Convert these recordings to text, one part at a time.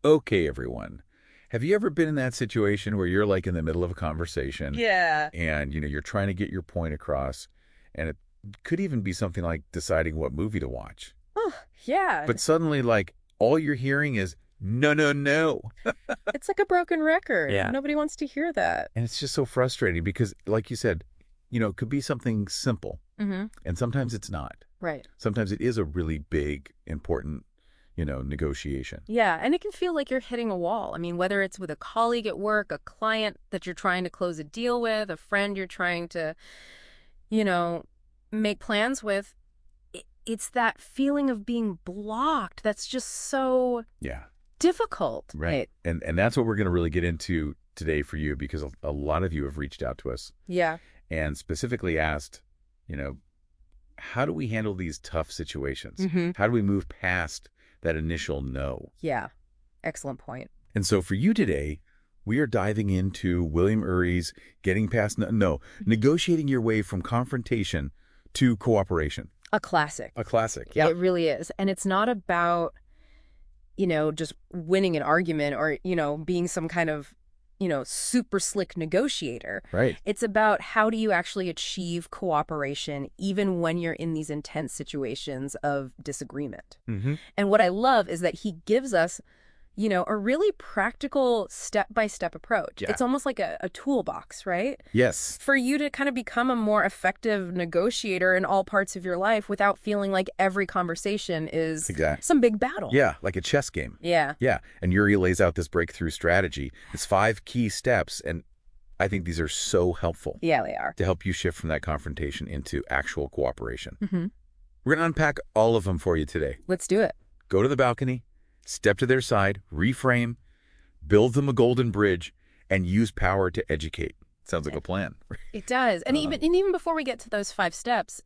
Okay, everyone. Have you ever been in that situation where you're like in the middle of a conversation Yeah. and you're trying to get your point across, and it could even be something like deciding what movie to watch. Oh, yeah. But suddenly like all you're hearing is no, no, no. It's like a broken record. Yeah. Nobody wants to hear that. And it's just so frustrating because like you said, it could be something simple Mm-hmm. and sometimes it's not. Right. Sometimes it is a really big, important, negotiation. Yeah, and it can feel like you're hitting a wall. I mean, whether it's with a colleague at work, a client that you're trying to close a deal with, a friend you're trying to, you know, make plans with, it's that feeling of being blocked that's just so Yeah. difficult. Right. And that's what we're going to really get into today for you because a lot of you have reached out to us Yeah. and specifically asked, how do we handle these tough situations? Mm-hmm. How do we move past that initial no? Yeah. Excellent point. And so for you today, we are diving into William Ury's Getting Past No, negotiating your way from confrontation to cooperation. A classic. A classic. Yeah. It really is. And it's not about, just winning an argument or, being some kind of, super slick negotiator. Right. It's about how do you actually achieve cooperation even when you're in these intense situations of disagreement. Mm-hmm. And what I love is that he gives us, a really practical step-by-step approach. Yeah. It's almost like a toolbox, right? Yes. For you to kind of become a more effective negotiator in all parts of your life without feeling like every conversation is Exactly. some big battle. Yeah, like a chess game. Yeah. Yeah, and Ury lays out this breakthrough strategy. It's 5 key steps, and I think these are so helpful Yeah, they are. to help you shift from that confrontation into actual cooperation. Mm-hmm. We're going to unpack all of them for you today. Let's do it. Go to the balcony, step to their side, reframe, build them a golden bridge, and use power to educate. Sounds like a plan. It does. And even before we get to those 5 steps,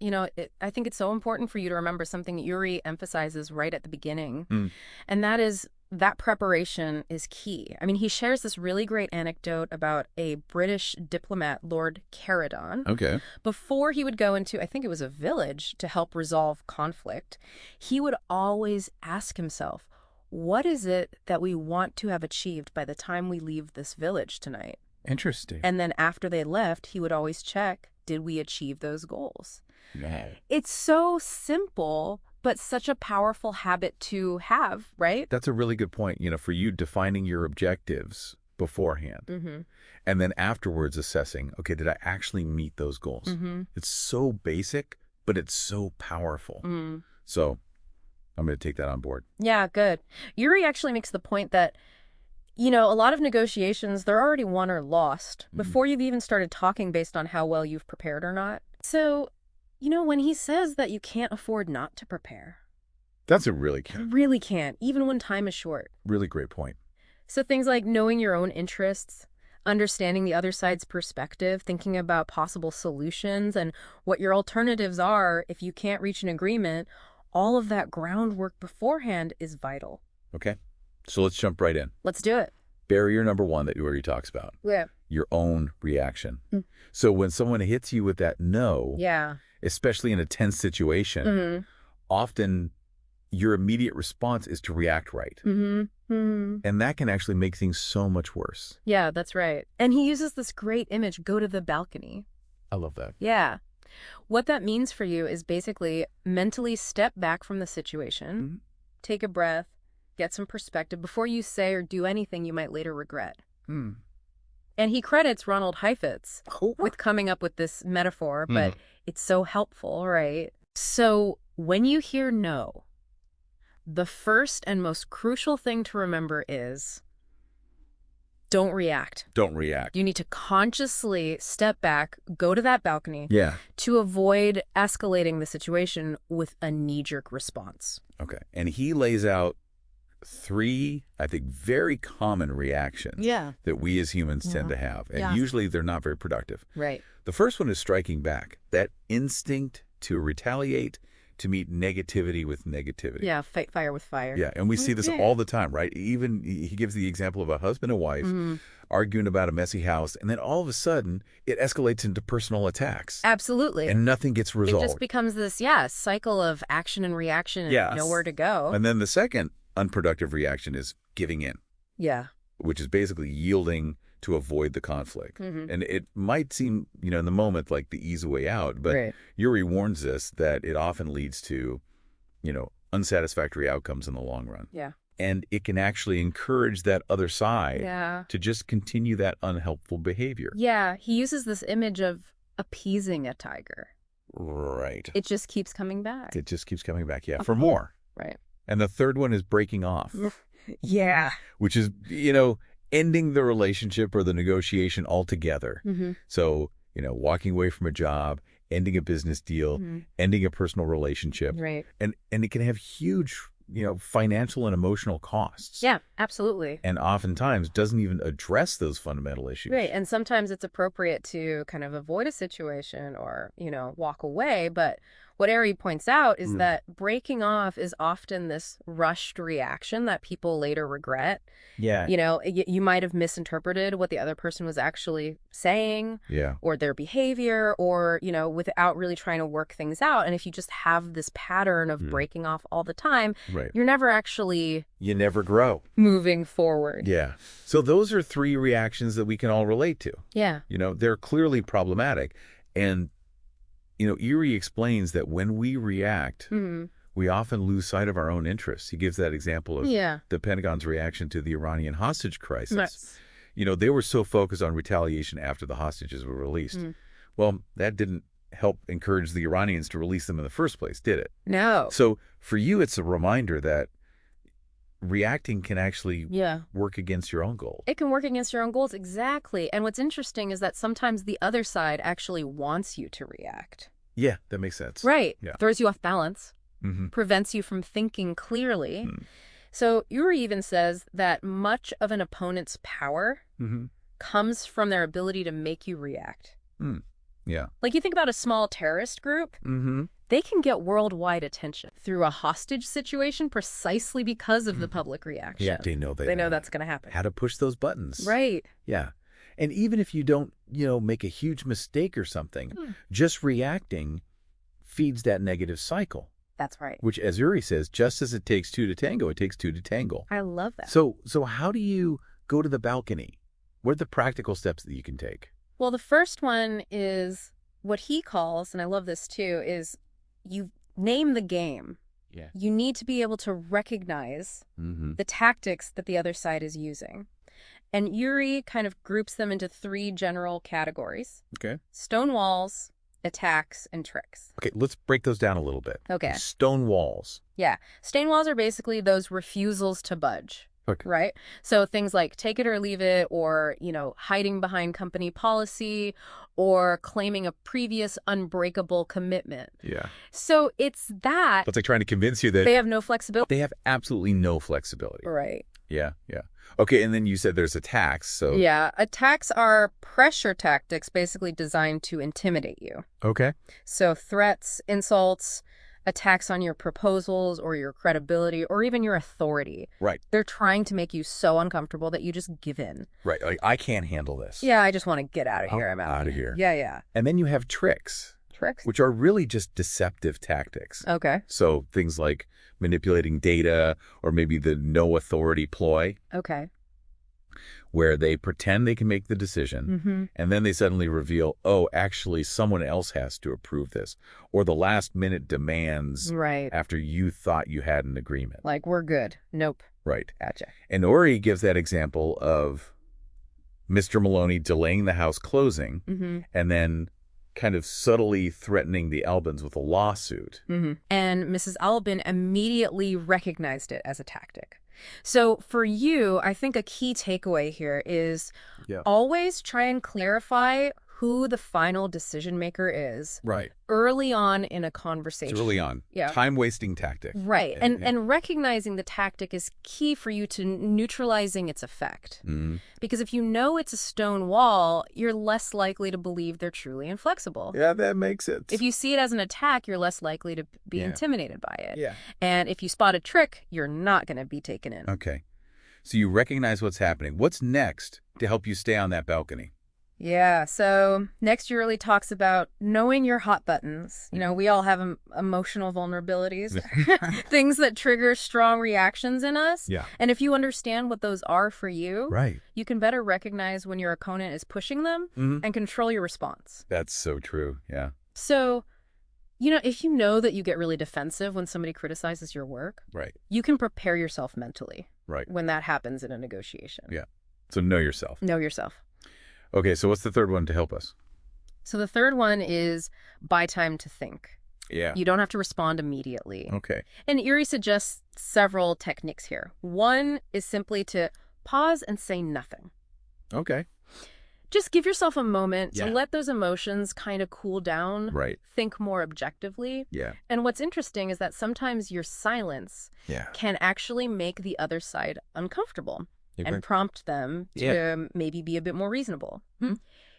I think it's so important for you to remember something Ury emphasizes right at the beginning. And that is that preparation is key. I mean, he shares this really great anecdote about a British diplomat, Lord Caradon. Okay. Before he would go into, I think it was a village to help resolve conflict, he would always ask himself, what is it that we want to have achieved by the time we leave this village tonight? Interesting. And then after they left, he would always check, did we achieve those goals? No. It's so simple, but such a powerful habit to have, right? That's a really good point, for you defining your objectives beforehand. Mm-hmm. And then afterwards assessing, okay, did I actually meet those goals? Mm-hmm. It's so basic, but it's so powerful. Mm. So I'm going to take that on board. Yeah, good. Ury actually makes the point that, a lot of negotiations, they're already won or lost before you've even started talking based on how well you've prepared or not. So, when he says that you can't afford not to prepare, That's a really you really can't, even when time is short. really great point. So things like knowing your own interests, understanding the other side's perspective, thinking about possible solutions and what your alternatives are if you can't reach an agreement, all of that groundwork beforehand is vital. Okay. So let's jump right in. Let's do it. Barrier number 1 that Ury talks about, Yeah. your own reaction. Mm. So when someone hits you with that no, Yeah. especially in a tense situation, Mm-hmm. often your immediate response is to react right. Mm-hmm. Mm-hmm. And that can actually make things so much worse. Yeah, that's right. And he uses this great image, go to the balcony. I love that. Yeah. What that means for you is basically mentally step back from the situation, Mhm. take a breath, get some perspective before you say or do anything you might later regret. Hmm. And he credits Ronald Heifetz Oh. with coming up with this metaphor, but it's so helpful, right? So when you hear no, the first and most crucial thing to remember is don't react. Don't react. You need to consciously step back, go to that balcony Yeah. to avoid escalating the situation with a knee-jerk response. Okay. And he lays out 3, I think, very common reactions Yeah. that we as humans tend to have. And Yeah. usually they're not very productive. Right. The first one is striking back. That instinct to retaliate, to meet negativity with negativity. Yeah, fight fire with fire. Yeah, and we see this Yeah. all the time, right? Even he gives the example of a husband and wife Mhm. arguing about a messy house, and then all of a sudden it escalates into personal attacks. Absolutely. And nothing gets It resolved. just becomes this, cycle of action and reaction and Yes. nowhere to go. And then the second unproductive reaction is giving in. Yeah. which is basically yielding to avoid the conflict. Mm-hmm. And it might seem, in the moment like the easy way out, but Right. Ury warns us that it often leads to, unsatisfactory outcomes in the long run. Yeah. And it can actually encourage that other side Yeah. to just continue that unhelpful behavior. Yeah. He uses this image of appeasing a tiger. Right. It just keeps coming back. It just keeps coming back, for more. Right. And the third one is breaking off, Yeah. which is, ending the relationship or the negotiation altogether. Mm-hmm. So, walking away from a job, ending a business deal, ending a personal relationship. Right. And it can have huge, financial and emotional costs. Yeah, absolutely. And oftentimes doesn't even address those fundamental issues. Right. And sometimes it's appropriate to kind of avoid a situation or, walk away. But what Ury points out is that breaking off is often this rushed reaction that people later regret. Yeah. You might have misinterpreted what the other person was actually saying or their behavior or, without really trying to work things out. And if you just have this pattern of breaking off all the time, you're never actually... You never grow. Moving forward. Yeah. So those are three reactions that we can all relate to. Yeah. They're clearly problematic. And, Ury explains that when we react, we often lose sight of our own interests. He gives that example of the Pentagon's reaction to the Iranian hostage crisis. Yes. They were so focused on retaliation after the hostages were released. Well, that didn't help encourage the Iranians to release them in the first place, did it? No. So for you, it's a reminder that reacting can actually work against your own goals. It can work against your own goals, exactly. And what's interesting is that sometimes the other side actually wants you to react. Yeah, that makes sense. Right. Yeah. Throws you off balance, prevents you from thinking clearly. So Ury even says that much of an opponent's power comes from their ability to make you react. Yeah. Like you think about a small terrorist group, they can get worldwide attention through a hostage situation precisely because of the public reaction. Yeah, they know that's going to happen. How to push those buttons. Right. Yeah. And even if you don't, make a huge mistake or something, just reacting feeds that negative cycle. That's right. Which, as Ury says, just as it takes two to tango, it takes two to tangle. I love that. So how do you go to the balcony? What are the practical steps that you can take? Well, the first one is what he calls, and I love this too, is you name the game. Yeah. You need to be able to recognize the tactics that the other side is using. And Ury kind of groups them into three general categories. Okay. Stone walls, attacks, and tricks. Okay, let's break those down a little bit. Okay. Stone walls. Yeah. Stone walls are basically those refusals to budge. Okay. Right? So things like take it or leave it, or, hiding behind company policy, or claiming a previous unbreakable commitment. Yeah. So it's that. It's like trying to convince you that they have no flexibility. They have absolutely no flexibility. Right. Yeah. Okay, and then you said there's attacks, so... Yeah, attacks are pressure tactics basically designed to intimidate you. Okay. So threats, insults, attacks on your proposals or your credibility or even your authority. Right. They're trying to make you so uncomfortable that you just give in. Right, like, I can't handle this. Yeah, I just want to get out of here. I'm out of here. Yeah. And then you have tricks. Tricks? Which are really just deceptive tactics. Okay. So things like manipulating data or maybe the no authority ploy. Okay. Where they pretend they can make the decision and then they suddenly reveal, oh, actually someone else has to approve this, or the last minute demands after you thought you had an agreement. Like, we're good. Nope. Right. Gotcha. And Ury gives that example of Mr. Maloney delaying the house closing and then kind of subtly threatening the Albans with a lawsuit. And Mrs. Albin immediately recognized it as a tactic. So for you, I think a key takeaway here is always try and clarify who the final decision maker is early on in a conversation. It's early on. Yeah. Time-wasting tactic. Right. And recognizing the tactic is key for you to neutralizing its effect. Because if you know it's a stone wall, you're less likely to believe they're truly inflexible. Yeah, that makes sense. If you see it as an attack, you're less likely to be intimidated by it. Yeah. And if you spot a trick, you're not going to be taken in. Okay. So you recognize what's happening. What's next to help you stay on that balcony? Yeah, so next Ury talks about knowing your hot buttons. You know, we all have emotional vulnerabilities, things that trigger strong reactions in us. Yeah. And if you understand what those are for you, right, you can better recognize when your opponent is pushing them and control your response. That's so true, yeah. So, you know, if you know that you get really defensive when somebody criticizes your work, Right. you can prepare yourself mentally Right. when that happens in a negotiation. Yeah. So know yourself. Know yourself. Okay, so what's the third one to help us? So the third one is buy time to think. Yeah. You don't have to respond immediately. Okay. And Ury suggests several techniques here. One is simply to pause and say nothing. Okay. Just give yourself a moment Yeah. to let those emotions kind of cool down. Right. Think more objectively. Yeah. And what's interesting is that sometimes your silence can actually make the other side uncomfortable and prompt them to maybe be a bit more reasonable.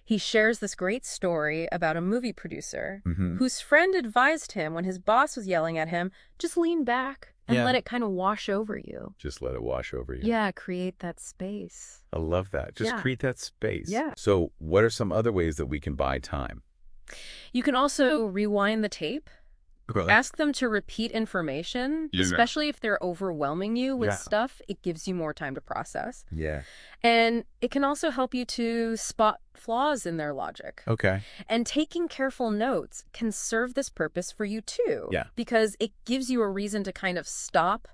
He shares this great story about a movie producer whose friend advised him when his boss was yelling at him, just lean back and let it kind of wash over you. Just let it wash over you. Yeah, create that space. I love that. Just create that space. Yeah. So what are some other ways that we can buy time? You can also rewind the tape. Ask them to repeat information, especially if they're overwhelming you with stuff. It gives you more time to process. Yeah. And it can also help you to spot flaws in their logic. Okay. And taking careful notes can serve this purpose for you too. Yeah. Because it gives you a reason to kind of stop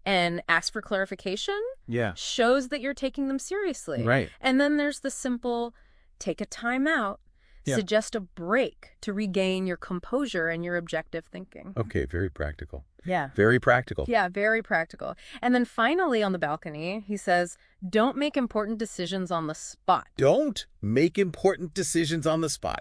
and ask for clarification. Yeah. Shows that you're taking them seriously. Right. And then there's the simple take a time out. Suggest a break to regain your composure and your objective thinking. Okay, very practical. Yeah. Very practical. Yeah, very practical. And then finally on the balcony, he says, don't make important decisions on the spot. Don't make important decisions on the spot.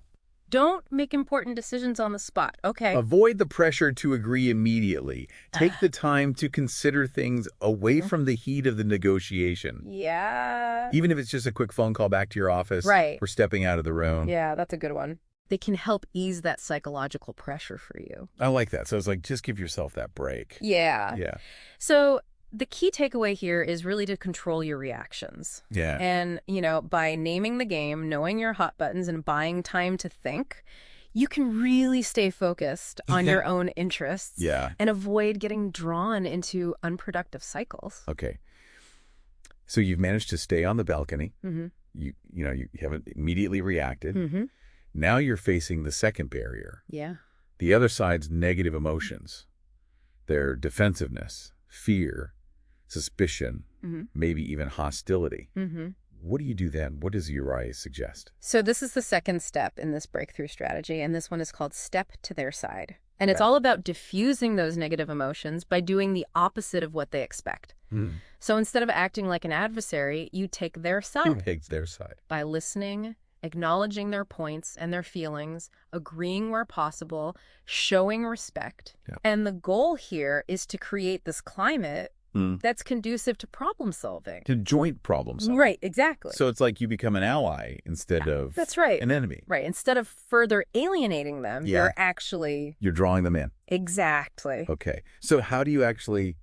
Don't make important decisions on the spot. Okay. Avoid the pressure to agree immediately. Take the time to consider things away from the heat of the negotiation. Yeah. Even if it's just a quick phone call back to your office. Right. Or stepping out of the room. Yeah, that's a good one. They can help ease that psychological pressure for you. I like that. So it's like, just give yourself that break. Yeah. Yeah. So the key takeaway here is really to control your reactions. Yeah. And, you know, by naming the game, knowing your hot buttons, and buying time to think, you can really stay focused on your own interests and avoid getting drawn into unproductive cycles. Okay. So you've managed to stay on the balcony. You haven't immediately reacted. Now you're facing the second barrier. Yeah. The other side's negative emotions, their defensiveness, fear, suspicion, maybe even hostility. What do you do then? What does Ury suggest? So this is the second step in this breakthrough strategy, and this one is called step to their side. And it's all about diffusing those negative emotions by doing the opposite of what they expect. So instead of acting like an adversary, you take their side. You take their side. By listening, acknowledging their points and their feelings, agreeing where possible, showing respect. And the goal here is to create this climate that's conducive to problem solving. To joint problem solving. Right, exactly. So it's like you become an ally instead of an enemy. Right. Instead of further alienating them, you're drawing them in. Exactly. Okay. So how do you actually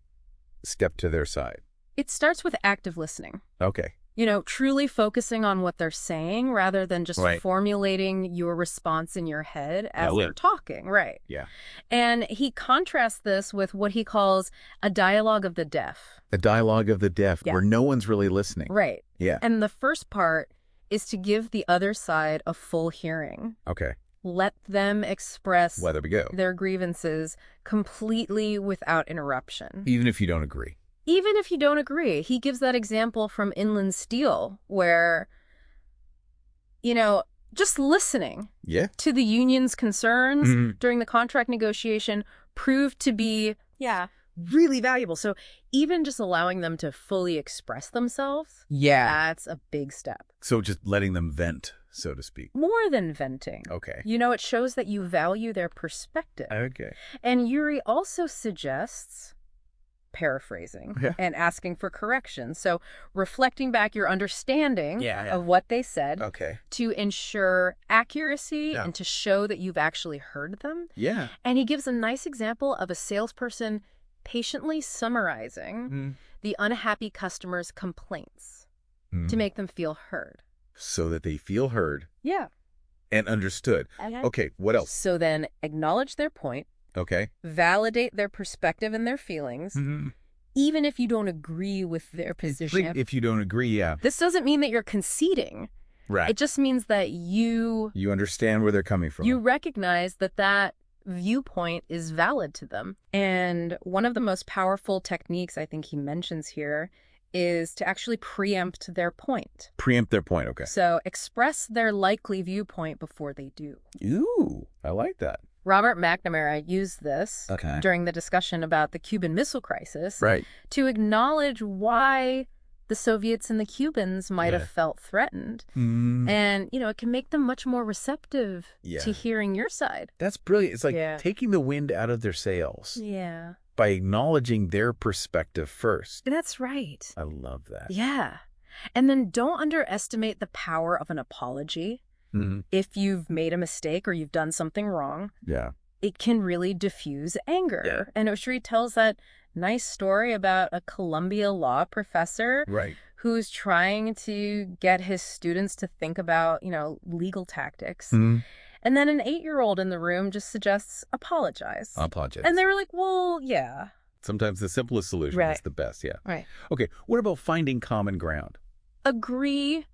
step to their side? It starts with active listening. Okay. You know, truly focusing on what they're saying rather than just formulating your response in your head as they're talking. Right. Yeah. And he contrasts this with what he calls a dialogue of the deaf. A dialogue of the deaf where no one's really listening. Right. Yeah. And the first part is to give the other side a full hearing. Okay. Let them express Well, there we go. their grievances completely without interruption. Even if you don't agree. Even if you don't agree. He gives that example from Inland Steel where, you know, just listening to the union's concerns during the contract negotiation proved to be, really valuable. So even just allowing them to fully express themselves, that's a big step. So just letting them vent, so to speak. More than venting. Okay. You know, it shows that you value their perspective. Okay. And Ury also suggests paraphrasing and asking for correction. So reflecting back your understanding of what they said to ensure accuracy and to show that you've actually heard them. Yeah. And he gives a nice example of a salesperson patiently summarizing the unhappy customer's complaints to make them feel heard. So that they feel heard. Yeah. And understood. Okay, what else? So then acknowledge their point. Okay. Validate their perspective and their feelings. Even if you don't agree with their position. If you don't agree, yeah. This doesn't mean that you're conceding. Right. It just means that you understand where they're coming from. You recognize that viewpoint is valid to them. And one of the most powerful techniques I think he mentions here is to actually preempt their point. Preempt their point, okay. So express their likely viewpoint before they do. Ooh, I like that. Robert McNamara used this during the discussion about the Cuban Missile Crisis to acknowledge why the Soviets and the Cubans might have felt threatened. And, it can make them much more receptive to hearing your side. That's brilliant. It's like taking the wind out of their sails. Yeah. By acknowledging their perspective first. That's right. I love that. Yeah. And then don't underestimate the power of an apology. If you've made a mistake or you've done something wrong, it can really diffuse anger. And Ury tells that nice story about a Columbia law professor who's trying to get his students to think about, legal tactics. And then an 8-year-old in the room just suggests apologize. And they were like, well, yeah. Sometimes the simplest solution is the best, Right. Okay, what about finding common ground? Agree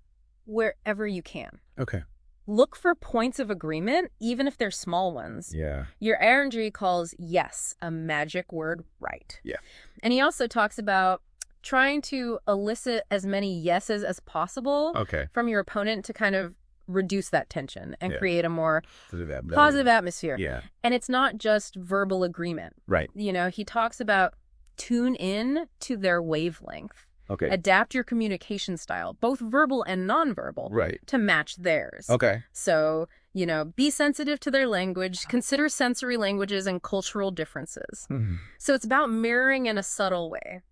wherever you can. Okay. Look for points of agreement, even if they're small ones. Yeah. Your Ury calls yes a magic word right. Yeah. And he also talks about trying to elicit as many yeses as possible from your opponent to kind of reduce that tension and create a more positive atmosphere. Yeah. And it's not just verbal agreement. Right. He talks about tune in to their wavelength. Okay. Adapt your communication style, both verbal and nonverbal, to match theirs. Okay. So, be sensitive to their language, consider sensory languages and cultural differences. So it's about mirroring in a subtle way.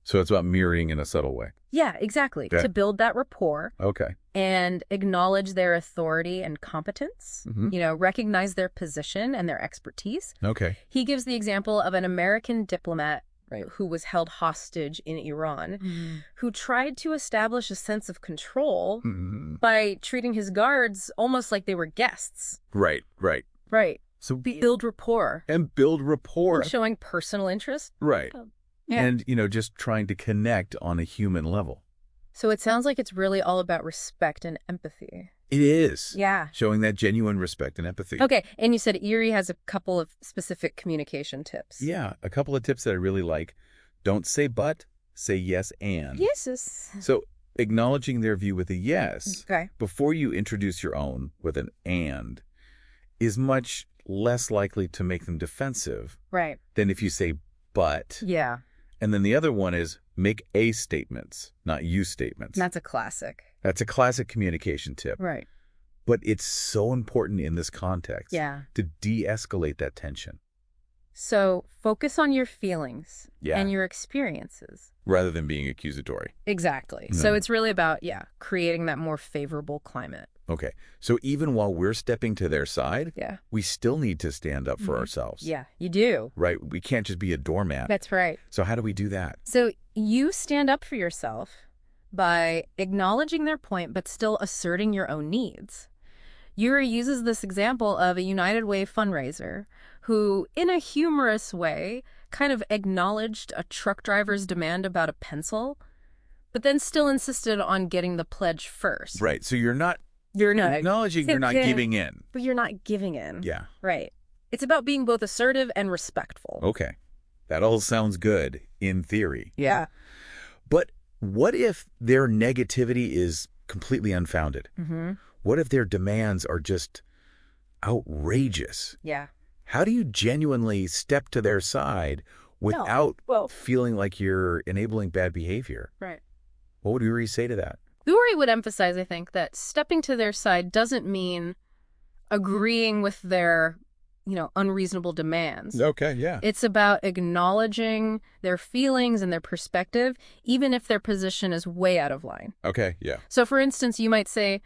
Yeah, exactly. Yeah. To build that rapport. Okay. And acknowledge their authority and competence. Recognize their position and their expertise. Okay. He gives the example of an American diplomat who was held hostage in Iran, who tried to establish a sense of control by treating his guards almost like they were guests. Right. So build rapport. And build rapport. And showing personal interest. Right. And, just trying to connect on a human level. So it sounds like it's really all about respect and empathy. It is. Yeah. Showing that genuine respect and empathy. Okay. And you said Ury has a couple of specific communication tips. Yeah. A couple of tips that I really like. Don't say but, say yes and. Yes. So acknowledging their view with a yes before you introduce your own with an and is much less likely to make them defensive than if you say but. Yeah. And then the other one is make a statements, not you statements. That's a classic. That's a classic communication tip. Right. But it's so important in this context to de-escalate that tension. So focus on your feelings and your experiences. Rather than being accusatory. Exactly. So it's really about, creating that more favorable climate. Okay. So even while we're stepping to their side, we still need to stand up for ourselves. Yeah, you do. Right. We can't just be a doormat. That's right. So how do we do that? So you stand up for yourself by acknowledging their point, but still asserting your own needs. Ury uses this example of a United Way fundraiser who, in a humorous way, kind of acknowledged a truck driver's demand about a pencil, but then still insisted on getting the pledge first. Right. So you're not acknowledging, you're not giving in. But you're not giving in. Yeah. Right. It's about being both assertive and respectful. Okay. That all sounds good in theory. Yeah. But what if their negativity is completely unfounded? What if their demands are just outrageous? Yeah. How do you genuinely step to their side without feeling like you're enabling bad behavior? Right. What would Ury say to that? Ury would emphasize, I think, that stepping to their side doesn't mean agreeing with their, unreasonable demands. Okay, yeah. It's about acknowledging their feelings and their perspective, even if their position is way out of line. Okay, yeah. So, for instance, you might say,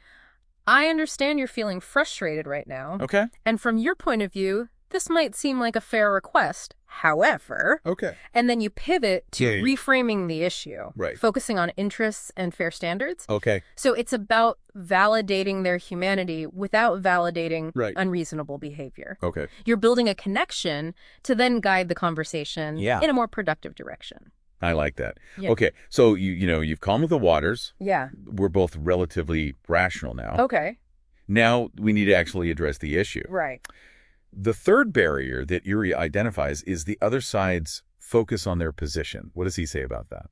I understand you're feeling frustrated right now. Okay. And from your point of view, this might seem like a fair request. However, Okay. and then you pivot to Yeah. reframing the issue, Right. focusing on interests and fair standards. Okay. So it's about validating their humanity without validating Right. unreasonable behavior. Okay. You're building a connection to then guide the conversation in a more productive direction. I like that. Yeah. Okay. So you've calmed the waters. Yeah. We're both relatively rational now. Okay. Now we need to actually address the issue. Right. The third barrier that Ury identifies is the other side's focus on their position. What does he say about that?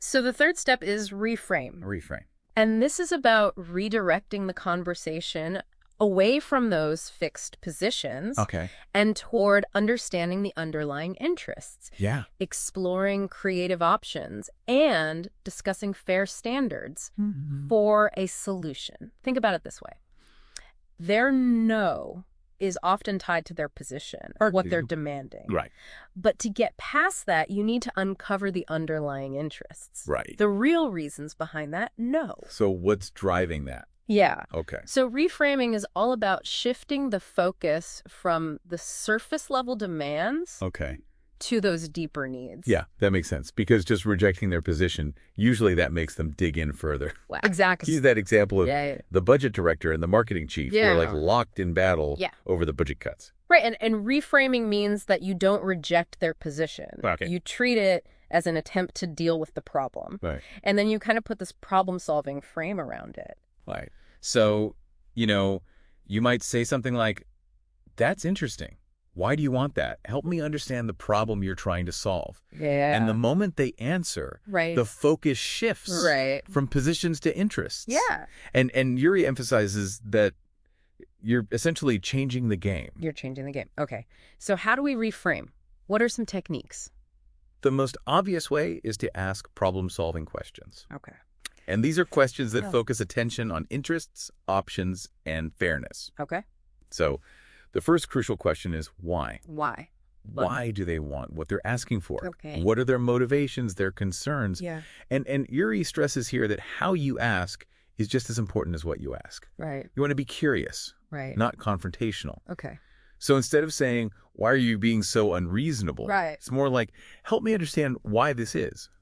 So the third step is reframe. Reframe. And this is about redirecting the conversation away from those fixed positions and toward understanding the underlying interests. Yeah. Exploring creative options and discussing fair standards for a solution. Think about it this way. Their no is often tied to their position, what they're demanding. Right. But to get past that, you need to uncover the underlying interests. Right. The real reasons behind that no. So what's driving that? Yeah. Okay. So reframing is all about shifting the focus from the surface level demands to those deeper needs. Yeah, that makes sense. Because just rejecting their position, usually that makes them dig in further. Wow. Exactly. Use that example of the budget director and the marketing chief who are like locked in battle over the budget cuts. Right. And reframing means that you don't reject their position. Okay. You treat it as an attempt to deal with the problem. Right. And then you kind of put this problem-solving frame around it. Right. So, you might say something like, that's interesting. Why do you want that? Help me understand the problem you're trying to solve. Yeah. And the moment they answer, the focus shifts from positions to interests. Yeah. And Ury emphasizes that you're essentially changing the game. You're changing the game. Okay. So how do we reframe? What are some techniques? The most obvious way is to ask problem-solving questions. Okay. And these are questions that focus attention on interests, options, and fairness. Okay. So the first crucial question is why? Why? Why do they want what they're asking for? Okay. What are their motivations, their concerns? Yeah. And Ury stresses here that how you ask is just as important as what you ask. Right. You want to be curious, not confrontational. Okay. So instead of saying, why are you being so unreasonable? Right. It's more like, help me understand why this is.